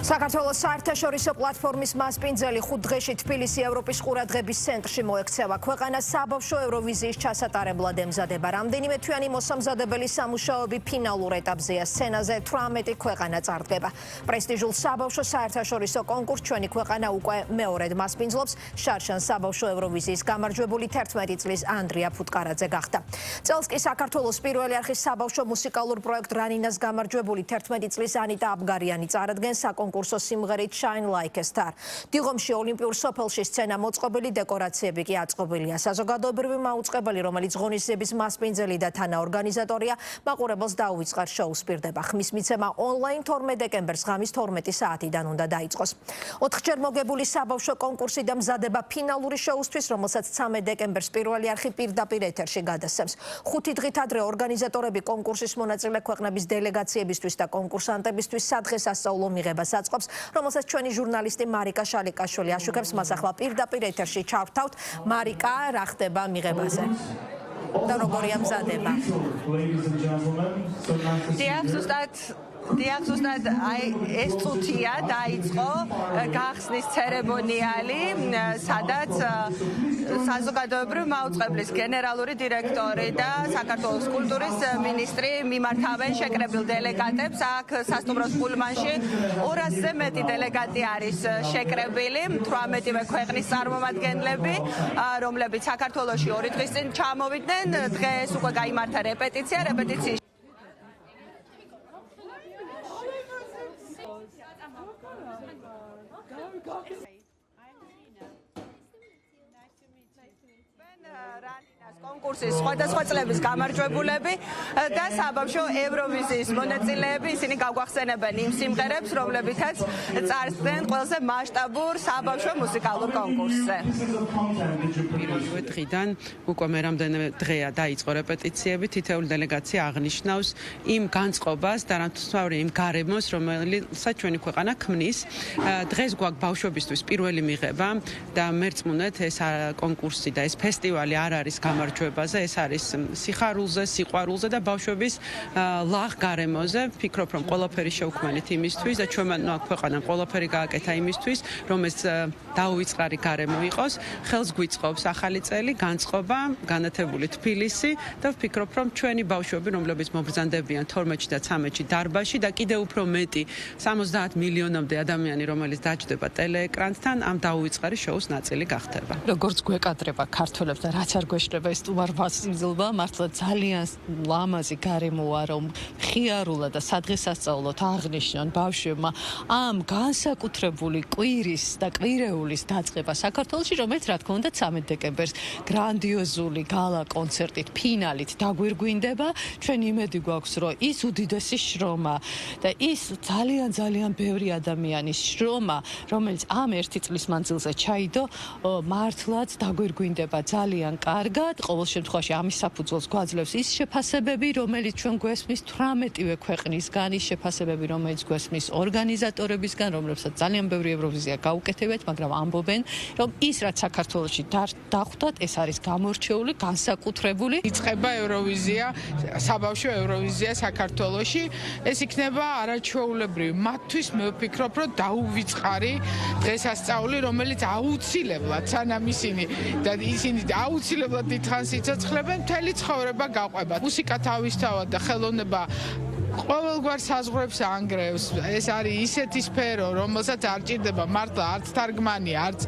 საქართველოს საერთაშორისო პლატფორმის მასპინძელი 5 დღეში თბილისი ევროპის ყურადღების ცენტრში მოექცევა. ქვეყანას საბავშვო ევროვიზიის ჩასატარებლად ემზადება. რამდენიმე თვიანი მოსამზადებელი სამუშაოები ფინალურ ეტაპზეა. სცენაზე 18 ქვეყანა წარდგება. პრესტიჟულ საბავშვო საერთაშორისო კონკურსს ჩვენი ქვეყანა უკვე მეორედ მასპინძლობს. შარშან საბავშვო ევროვიზიის გამარჯვებული 11 წლის ანდრია ფუტკარაძე გახდა. წელს კი საქართველოს პირველი არხის საბავშვო მუსიკალურ პროექტ რანინას გამარჯვებული 11 წლის ანიტა აბგარიანი წარადგენს საკონკურსო სიმღერით Shine Like a Star. დილომში ოლიმპიურ სოფელში სცენა მოწყობილი, დეკორაციები კი აწყობილია. საზოგადოებრივი მაუწყებელი, რომელიც ღონისძიების მასპინძელი და თანაორგანიზატორია, მაყურებელს დაუვიწყარ შოუს პირდება. ხმის მიცემა ონლაინ 12 დეკემბერს ღამის 12 საათიდან უნდა დაიწყოს. 4-ჯერ მოგებული საბავშვო კონკურსი და მზადება ფინალური შოუსთვის, რომელსაც 13 დეკემბერს პირველი არხი პირდაპირ ეთერში გადასცემს. 5 დღით ადრე ორგანიზატორები კონკურსის მონაწილე ქვეყნების დელეგაციებისთვის და კონკურსანტებისთვის სადღესასწაულო მიღებას აწყობს, რომელსაც ჩვენი ჟურნალისტი მარიკა შალიკაშვილი აშუქებს. მას ახლა პირდაპირ ეთერში ჩავთავთ. მარიკა, რა ხდება მიღებაზე? და როგორია მზადება? დიახ, ზუსტად ეს წუთია დაიწყო გახსნის ცერემონიალი, სადაც საზოგადოებრივ მაუწყებლის გენერალური დირექტორი და საქართველოს კულტურის მინისტრი მიმართავენ შეკრებილ დელეგატებს. აქ სასტუმროს პულმანში 200-ზე მეტი დელეგატი არის შეკრებილი, 18-ვე ქვეყნის წარმომადგენლები, რომლებიც საქართველოში 2 დღის წინ ჩამოვიდნენ. დღეს უკვე გაიმართა რეპეტიციის კონკურსის სხვადასხვა წლების გამარჯვებულები და საბავშვო ევროვიზიის მონაწილეები. ისინი გაგვახსენებენ იმ სიმღერებს, რომლებითაც წარსდგნენ ყველაზე მასშტაბურ საბავშვო მუსიკალურ კონკურსზე. პირველივე დღიდან უკვე მე რამდენიმე დღეა დაიწყო რეპეტიციები. თითოეული დელეგაცია აღნიშნავს იმ განწყობას და რამთვარი იმ გარემოს, რომელსაც ჩვენი ქვეყანა ქმნის. დღეს გვაქვს ბავშვებისთვის პირველი მიღება და მერწმუნეთ ეს კონკურსი და ეს ფესტივალი არ არის გამარჯვებაზე, ეს არის სიხარულზე, სიყვარულზე და ბავშვების ლაღ გარემოზე. ვფიქრობ, რომ ყველაფერი შევქმნით იმისთვის და ჩვენმა ქვეყანამ ყველაფერი გააკეთა იმისთვის, რომ ეს დაუვიწყარი გარემო იყოს. ხელს გვიწყობს ახალი წელი, განწყობა, განათებული თბილისი და ვფიქრობ, რომ ჩვენი ბავშვები, რომლებიც მობრძანდებიან 12-ში და 13-ში დარბაზში და კიდევ უფრო მეტი 70 მილიონამდე ადამიანი, რომელიც დაჯდება ტელეეკრანთან, ამ დაუვიწყარი შოუს ნაწილი გახდება. როგორც გვეკადრება ქართველებს და რაც არ გვეშლება ეს სტუმარ მასპინძლობა, მართლა ძალიან ლამაზი გარემოა, რომ ხიარულა და სადღესასწაულოდ აღნიშნონ ბავშვებმა ამ განსაკუთრებული კვირის და კვირეულის დაწყება საქართველოში, რომელიც რა თქმა უნდა 13 დეკემბერს გრანდიოზული გალა კონცერტით, ფინალით დაგვირგვინდება. ჩვენ იმედი გვაქვს, რომ ის უდიდესი შრომა და ის ძალიან ბევრი ადამიანის შრომა, რომელიც ამ 1 წლის მანძილზე ჩაიდო, მართლაც დაგვირგვინდება ძალიან კარგად. ყოველ შემთხვევაში ამის საფუძველს გვაძლევს ის შეფასებები, რომელიც ჩვენ გვესმის 18-ვე ქვეყნისგან, ის შეფასებები, რომელიც გვესმის ორგანიზატორებისგან, რომლებსაც ძალიან ბევრი ევროვიზია გაუკეთებიათ, მაგრამ ამბობენ, რომ ის რაც საქართველოში დახვდათ, ეს არის გამორჩეული, განსაკუთრებული. იწყება ევროვიზია, საბავშვო ევროვიზია საქართველოში. ეს იქნება არაჩვეულებრივი. მათთვის მე ვფიქრობ, რომ დაუვიწყარი დღესასწაული, რომელიც აუცილებლად სანამ ისინი აუცილებლად დიდხანს იცოცხლებენ, მთელი ცხოვრება გაყვება. მუსიკა თავისთავად და ხელოვნება ყოველგვარ საზღვრებს ანგრევს. ეს არის ისეთი სფერო, რომელსაც არ ჭირდება მართლა არც თარგმანი, არც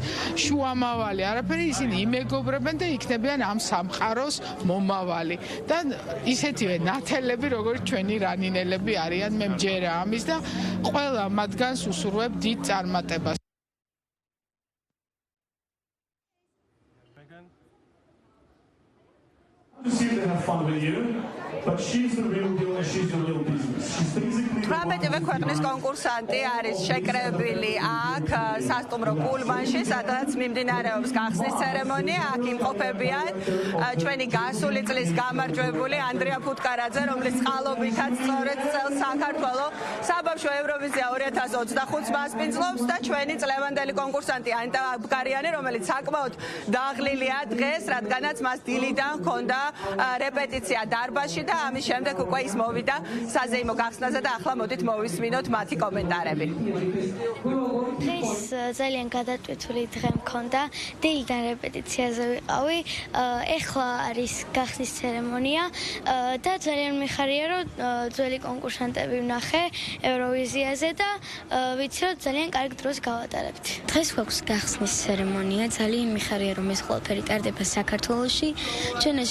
შუამავალი, არაფერი. ისინი იმეგობრებენ და იქნებიან ამ სამყაროს მომავალი. და ისეთივე ნათელები, როგორც ჩვენი რანინელები არიან, მე მჯერა ამის და ყველა მათგანს უსურვებ დიდ წარმატებას. To see if they have fun with you, but she's the real deal and she's the real business. She's basically 18-ვე ქვეყნის კონკურსანტი არის შეკრებილი აქ სასტუმრო პულმანში, სადაც მიმდინარეობს გახსნის ცერემონია. აქ იმყოფებიან ჩვენი გასული წლის გამარჯვებული ანდრია ფუტკარაძე, რომლის წყალობითაც სწორედ წელს საქართველოს საბავშვო ევროვიზია 2025 მასპინძლობს და ჩვენი წლევანდელი კონკურსანტი ანიტა აბგარიანი, რომელიც საკმაოდ დაღლილია დღეს, რადგანაც მას დილიდან ჰქონდა რეპეტიცია დარბაზში და ამის შემდეგ უკვე ის მოვიდა საზეიმო გახსნაზე და ახლა მოდით მოვისმინოთ მათი კომენტარები. დღეს ძალიან გადატვირთული დღე მქონდა. დილიდან რეპეტიციაზე ვიყავი. ეხლა არის გახსნის ცერემონია და ძალიან მიხარია, რომ ძველი კონკურსანტები ვნახე ევროვიზიაზე და ვიცი, რომ ძალიან კარგ დროს გავატარებთ. დღეს გვაქვს გახსნის ცერემონია. ძალიან მიხარია, რომ ეს ყველაფერი ტარდება საქართველოში. ჩვენ ეს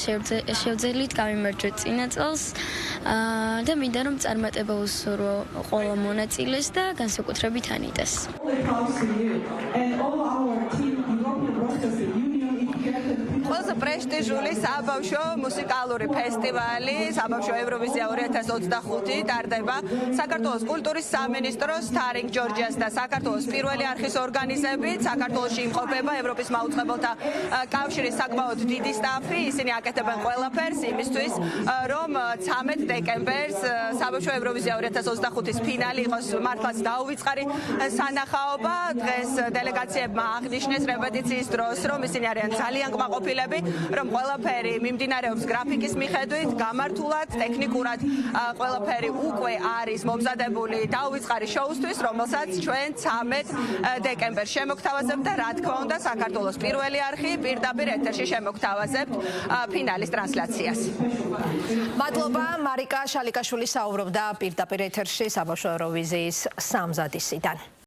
შევძელით გავიმარჯვეთ წინა წელს და მინდა რომ წარმატება უსურვო ყველა მონაწილეს და განსაკუთრებით ანიტას. ყველაზე პრესტიჟული საბავშვო მუსიკალური ფესტივალი, საბავშვო ევროვიზია 2025 ტარდება საქართველოს კულტურის სამინისტროს, Starring Georgias და საქართველოს პირველი არხის ორგანიზებით. საქართველოში იმყოფება ევროპის მაუწყებელთა კავშირის საკმაოდ დიდი სტაფი. ისინი აკეთებენ ყველაფერს იმისთვის, რომ 13 დეკემბერს საბავშვო ევროვიზია 2025-ის ფინალი იყოს მართლაც დაუვიწყარი სანახაობა. დღეს დელეგაციებმა აღნიშნეს რეპეტიციის დროს, რომ ისინი არიან ძალიან კმაყოფილები, რომ ყველაფერი მიმდინარეობს გრაფიკის მიხედვით, გამართულად, ტექნიკურად ყველაფერი უკვე არის მომზადებული დაუვიწყარი შოუსთვის, რომელსაც ჩვენ 13 დეკემბერს შემოგთავაზებთ და რა თქმა უნდა საქართველოს პირველი არხი პირდაპირ ეთერში შემოგთავაზებთ ფინალის ტრანსლაციას. მადლობა მარიკა შალიკაშვილი საუბრობდა პირდაპირ ეთერში საბავშვო ევროვიზიის სამზადისიდან.